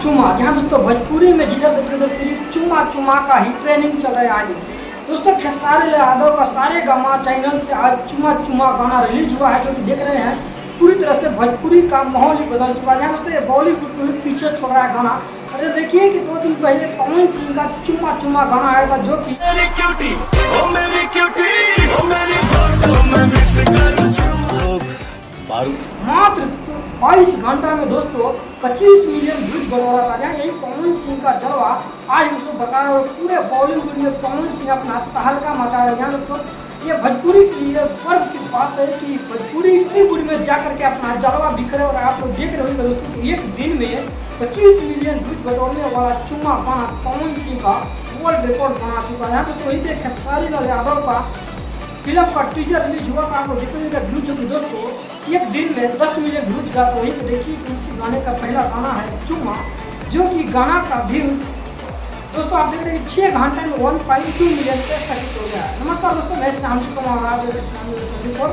चुमा, जहाँ दोस्तों भोजपुरी में जिधर देखिए तो सिर्फ चुमा चुमा का ही ट्रेनिंग चल रहा है आज। दोस्तों खेसारी लाल यादव का सारे गामा चैनल से आज चुमा चुमा गाना रिलीज हुआ है, जो कि देख रहे हैं पूरी तरह से भोजपुरी का माहौल ही बदल चुका है। दोस्तों ये बॉलीवुड को पीछे छोड़ रहा है गाना। अरे देखिए कि 2 दिन पहले पवन सिंह का चुमा चुमा गाना आया था, जो कि मात्र 22 घंटा में दोस्तों 25 मिलियन व्यूज बढ़ा था। जहाँ यही पवन सिंह का जलवा आज उसको बता रहा है, पूरे बॉलीवुड में पवन सिंह अपना तहलका मचा रहे हैं। दोस्तों ये भोजपुरी की गर्व की बात है कि भोजपुरी बॉलीवुड में जाकर के अपना जलवा बिखरे। और आप लोग देख रहे हो दोस्तों एक दिन में 25 मिलियन व्यूज बढ़ाने वाला चुमा गाना पवन सिंह का वर्ल्ड रिकॉर्ड बना चुका है। तो वही पे खेसारी लाल यादव का फिल्म का टीजर रिलीज हुआ था, आप लोग देखिएगा व्यूज जो दोस्तों एक दिन में 10 मिलियन व्यूज का। तो वहीं पर देखिए उसी गाने का पहला गाना है चुमा, जो कि गाना का व्यूज दोस्तों आप देख रहे हैं 6 घंटे में 1.2 मिलियन पे स्थापित हो गया है। नमस्कार दोस्तों, मैं श्याम कुमार।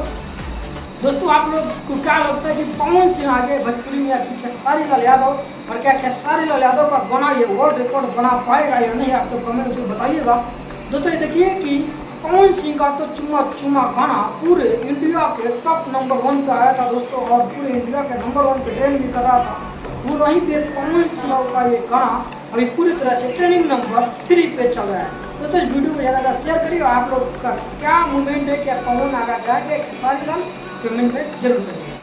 दोस्तों आप लोग को क्या लगता है कि पवन सिंह आगे भोजपुरी में या खेसारी लाल यादव, और क्या खेसारी लाल यादव का गाना ये वर्ल्ड रिकॉर्ड बना पाएगा या नहीं, आप लोग कमेंट में बताइएगा। दोस्तों ये देखिए कि पवन सिंह का तो चुमा चुमा गाना पूरे इंडिया के टॉप नंबर 1 पे आया था दोस्तों, और पूरे इंडिया के नंबर 1 पे ट्रेंड भी कर रहा था। वो वहीं पे पवन सिंह का ये गाना अभी पूरी तरह से ट्रेंडिंग नंबर 3 पे चल रहा है। दोस्तों इस वीडियो को ज़्यादा शेयर करिए। आप लोग का क्या मूवमेंट है, क्या पवन आगा जाएगा खेसारी लाल, कमेंट में जरूर करिए।